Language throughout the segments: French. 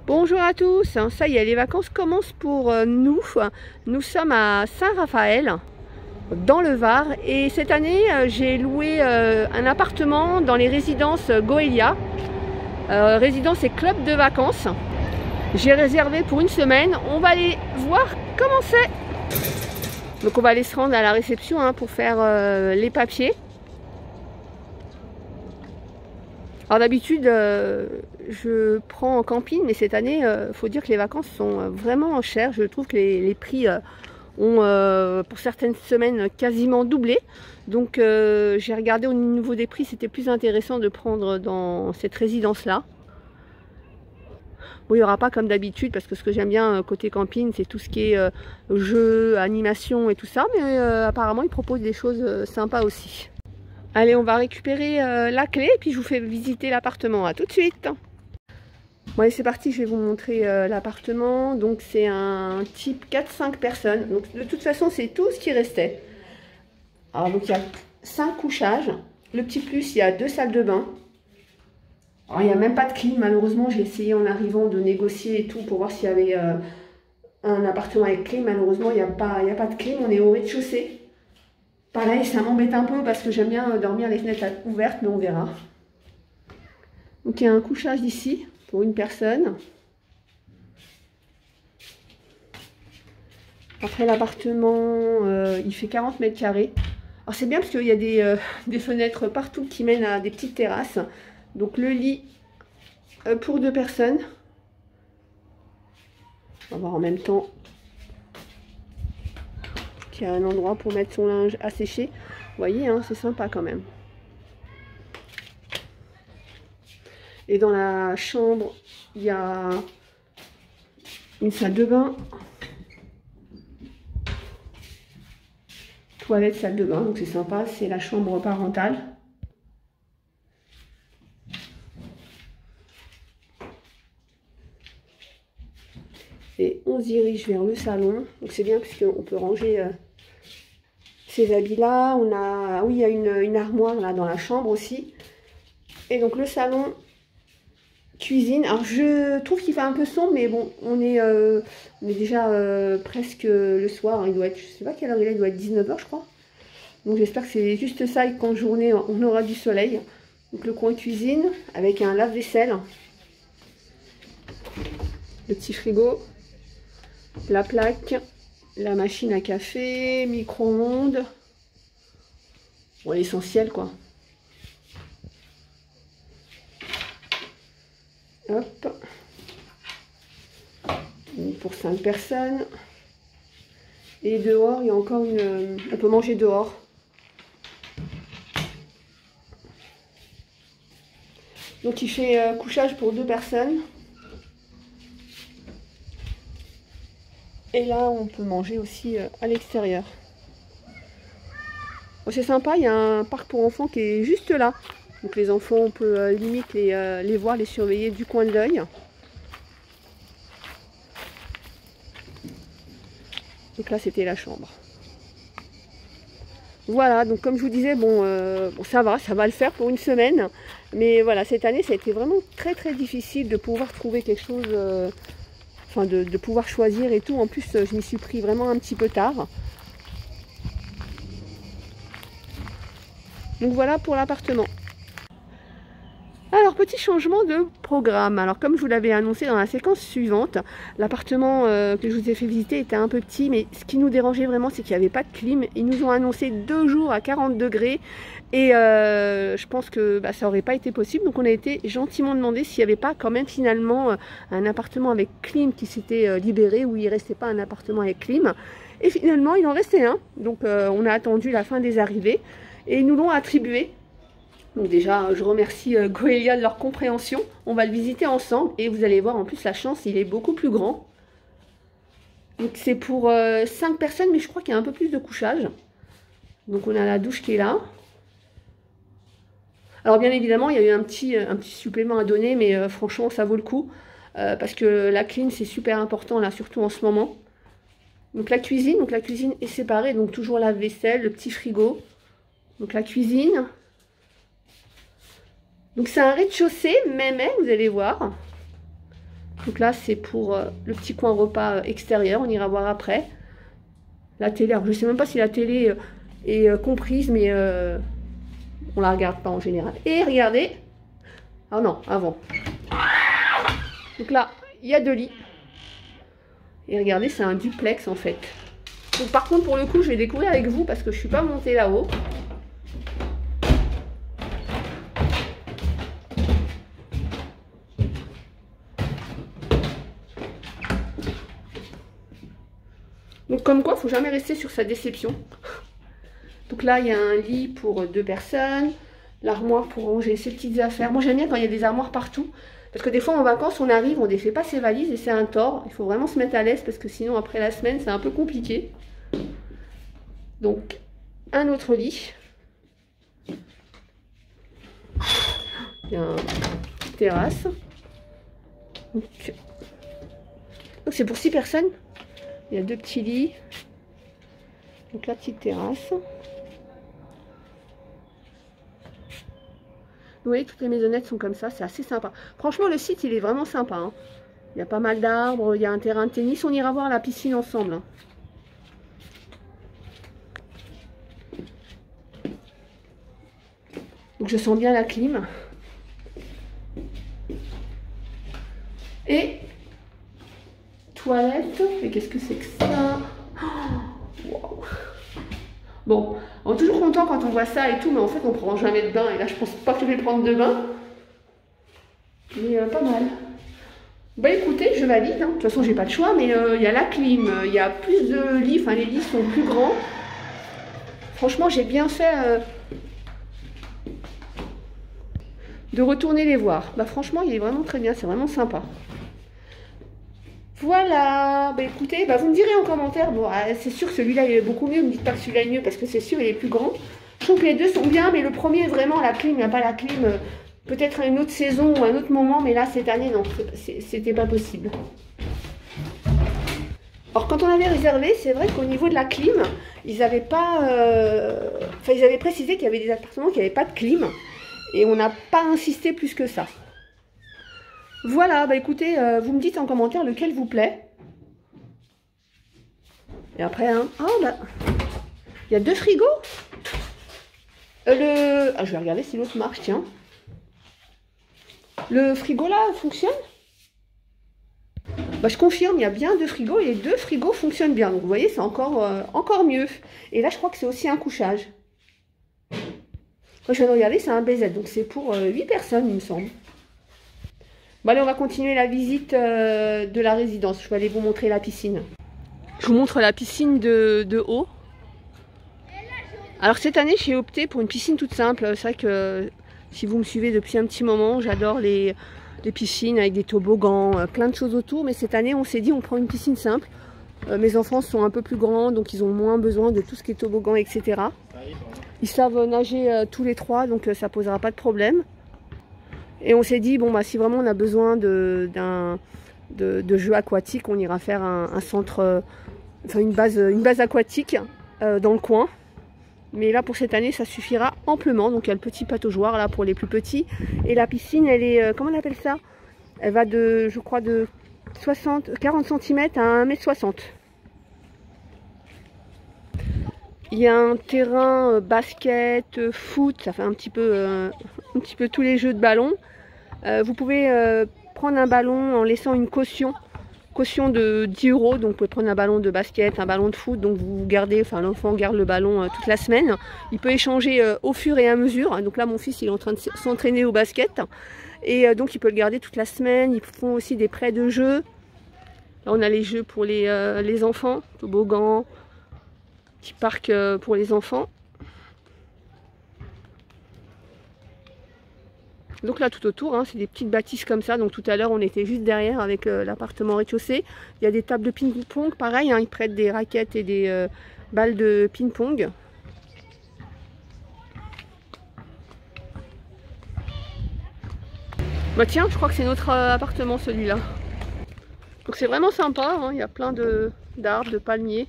Bonjour à tous, ça y est, les vacances commencent pour nous. Nous sommes à Saint-Raphaël, dans le Var, et cette année j'ai loué un appartement dans les résidences Goelia. Résidence et club de vacances. J'ai réservé pour une semaine. On va aller voir comment c'est. Donc on va aller se rendre à la réception pour faire les papiers. Alors d'habitude, je prends en camping, mais cette année, faut dire que les vacances sont vraiment chères. Je trouve que les prix ont, pour certaines semaines, quasiment doublé. Donc j'ai regardé au niveau des prix, c'était plus intéressant de prendre dans cette résidence-là. Bon, il n'y aura pas comme d'habitude, parce que ce que j'aime bien côté camping, c'est tout ce qui est jeux, animation et tout ça. Mais apparemment, ils proposent des choses sympas aussi. Allez, on va récupérer la clé et puis je vous fais visiter l'appartement. À tout de suite. Bon allez, c'est parti, je vais vous montrer l'appartement. Donc c'est un type 4-5 personnes. Donc de toute façon, c'est tout ce qui restait. Alors donc il y a 5 couchages. Le petit plus, il y a 2 salles de bain. Alors il n'y a même pas de clim. Malheureusement, j'ai essayé en arrivant de négocier et tout pour voir s'il y avait un appartement avec clim. Malheureusement, il n'y a pas de clim. On est au rez-de-chaussée. Pareil, ça m'embête un peu parce que j'aime bien dormir les fenêtres ouvertes, mais on verra. Donc il y a un couchage ici pour une personne. Après l'appartement, il fait 40 mètres carrés. Alors c'est bien parce qu'il y a des fenêtres partout qui mènent à des petites terrasses. Donc le lit pour 2 personnes. On va voir en même temps qu'il y a un endroit pour mettre son linge à sécher. Vous voyez, c'est sympa quand même. Et dans la chambre, il y a une salle de bain, toilette, salle de bain, donc c'est sympa, c'est la chambre parentale. Et on se dirige vers le salon, donc c'est bien puisqu'on peut ranger ces habits là. On a, oui, il y a une armoire là dans la chambre aussi. Et donc le salon, cuisine. Alors je trouve qu'il fait un peu sombre, mais bon, on est déjà presque le soir. Il doit être, je sais pas quelle heure il est, il doit être 19 h je crois. Donc j'espère que c'est juste ça et qu'en journée on aura du soleil. Donc le coin cuisine avec un lave-vaisselle, le petit frigo, la plaque, la machine à café, micro-ondes. Bon, l'essentiel quoi. Hop. Pour 5 personnes. Et dehors, il y a encore on peut manger dehors. Donc il fait couchage pour 2 personnes. Et là, on peut manger aussi à l'extérieur. Bon, c'est sympa, il y a un parc pour enfants qui est juste là. Donc les enfants, on peut limite les voir, les surveiller du coin de l'œil. Donc là, c'était la chambre. Voilà, donc comme je vous disais, bon, ça va le faire pour une semaine. Mais voilà, cette année, ça a été vraiment très très difficile de pouvoir trouver quelque chose, enfin de pouvoir choisir et tout. En plus, je m'y suis pris vraiment un petit peu tard. Donc voilà pour l'appartement. Alors, petit changement de programme. Alors, comme je vous l'avais annoncé dans la séquence suivante, l'appartement que je vous ai fait visiter était un peu petit, mais ce qui nous dérangeait vraiment, c'est qu'il n'y avait pas de clim. Ils nous ont annoncé 2 jours à 40 degrés et je pense que ça n'aurait pas été possible. Donc, on a été gentiment demandé s'il n'y avait pas quand même finalement un appartement avec clim qui s'était libéré, où il ne restait pas un appartement avec clim. Et finalement, il en restait un. Donc, on a attendu la fin des arrivées et ils nous l'ont attribué. Donc déjà, je remercie Goelia de leur compréhension. On va le visiter ensemble et vous allez voir, en plus la chance, il est beaucoup plus grand. Donc c'est pour 5 personnes, mais je crois qu'il y a un peu plus de couchage. Donc on a la douche qui est là. Alors bien évidemment, il y a eu un petit supplément à donner, mais franchement, ça vaut le coup. Parce que la clim, c'est super important, là, surtout en ce moment. Donc la cuisine est séparée, donc toujours la vaisselle, le petit frigo. Donc la cuisine. Donc c'est un rez-de-chaussée, mais vous allez voir. Donc là, c'est pour le petit coin repas extérieur. On ira voir après. La télé, alors je ne sais même pas si la télé est comprise, mais on la regarde pas en général. Et regardez. Ah non, avant. Donc là, il y a 2 lits. Et regardez, c'est un duplex en fait. Donc par contre, pour le coup, je vais découvrir avec vous parce que je ne suis pas montée là-haut. Donc comme quoi, il ne faut jamais rester sur sa déception. Donc là, il y a un lit pour 2 personnes. L'armoire pour ranger ses petites affaires. Moi, j'aime bien quand il y a des armoires partout. Parce que des fois, en vacances, on arrive, on ne défait pas ses valises et c'est un tort. Il faut vraiment se mettre à l'aise parce que sinon, après la semaine, c'est un peu compliqué. Donc, un autre lit. Il y a une terrasse. Donc c'est pour 6 personnes. Il y a 2 petits lits. Donc la petite terrasse. Vous voyez, toutes les maisonnettes sont comme ça, c'est assez sympa. Franchement, le site, il est vraiment sympa. Hein. Il y a pas mal d'arbres, il y a un terrain de tennis. On ira voir la piscine ensemble. Hein. Donc je sens bien la clim. Et toilette. Et qu'est-ce que c'est que ça? Wow. Bon, on est toujours content quand on voit ça et tout, mais en fait on prend jamais de bain. Et là je pense pas que je vais prendre de bain. Mais pas mal. Bah écoutez, je valide. Hein. De toute façon j'ai pas de choix, mais il y a la clim, il y a plus de lits, enfin les lits sont plus grands. Franchement j'ai bien fait de retourner les voir. Bah franchement il est vraiment très bien, c'est vraiment sympa. Voilà, bah écoutez, bah vous me direz en commentaire, bon c'est sûr que celui-là il est beaucoup mieux, ne me dites pas que celui-là est mieux parce que c'est sûr il est plus grand. Je trouve que les deux sont bien, mais le premier vraiment la clim, il n'y a pas la clim, peut-être une autre saison ou un autre moment, mais là cette année non, c'était pas possible. Alors quand on avait réservé, c'est vrai qu'au niveau de la clim, ils n'avaient pas, enfin ils avaient précisé qu'il y avait des appartements qui n'avaient pas de clim, et on n'a pas insisté plus que ça. Voilà, bah écoutez, vous me dites en commentaire lequel vous plaît. Et après, hein, oh bah, il y a 2 frigos. Ah, je vais regarder si l'autre marche, tiens. Le frigo là fonctionne? Bah je confirme, il y a bien 2 frigos et les 2 frigos fonctionnent bien. Donc vous voyez, c'est encore mieux. Et là, je crois que c'est aussi un couchage. Moi, je viens de regarder, c'est un BZ, donc c'est pour 8 personnes, il me semble. Bon allez, on va continuer la visite de la résidence. Je vais aller vous montrer la piscine. Je vous montre la piscine de haut. Alors cette année, j'ai opté pour une piscine toute simple. C'est vrai que si vous me suivez depuis un petit moment, j'adore les piscines avec des toboggans, plein de choses autour. Mais cette année, on s'est dit, on prend une piscine simple. Mes enfants sont un peu plus grands, donc ils ont moins besoin de tout ce qui est toboggan, etc. Ils savent nager tous les 3, donc ça posera pas de problème. Et on s'est dit, bon, bah, si vraiment on a besoin de jeux aquatiques, on ira faire un centre, enfin une base aquatique dans le coin. Mais là, pour cette année, ça suffira amplement. Donc, il y a le petit pataugeoire là pour les plus petits. Et la piscine, elle est, comment on appelle ça? Elle va de, je crois, de 40 cm à 1,60 m. Il y a un terrain basket, foot, ça fait un petit peu tous les jeux de ballon. Vous pouvez prendre un ballon en laissant une caution de 10 €. Donc vous pouvez prendre un ballon de basket, un ballon de foot. Donc vous gardez, enfin l'enfant garde le ballon toute la semaine. Il peut échanger au fur et à mesure. Donc là mon fils il est en train de s'entraîner au basket. Et donc il peut le garder toute la semaine. Ils font aussi des prêts de jeux. Là on a les jeux pour les enfants, toboggan, petit parc pour les enfants. Donc là tout autour, hein, c'est des petites bâtisses comme ça. Donc tout à l'heure on était juste derrière avec l'appartement rez-de-chaussée. Il y a des tables de ping-pong, pareil, hein, ils prêtent des raquettes et des balles de ping-pong. Bah tiens, je crois que c'est notre appartement celui-là. Donc c'est vraiment sympa, hein, il y a plein d'arbres, de palmiers.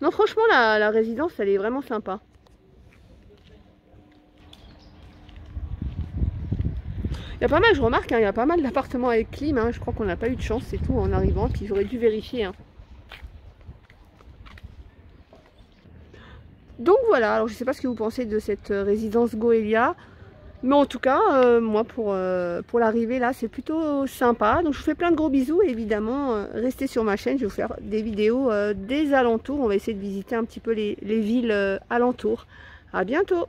Non franchement la résidence elle est vraiment sympa. y a pas mal, je remarque, hein, il y a pas mal d'appartements avec clim. Hein, je crois qu'on n'a pas eu de chance, c'est tout, en arrivant. Puis j'aurais dû vérifier. Hein. Donc voilà, alors je sais pas ce que vous pensez de cette résidence Goelia. Mais en tout cas, moi pour l'arrivée là, c'est plutôt sympa. Donc je vous fais plein de gros bisous et évidemment, restez sur ma chaîne. Je vais vous faire des vidéos des alentours. On va essayer de visiter un petit peu les villes alentours. À bientôt!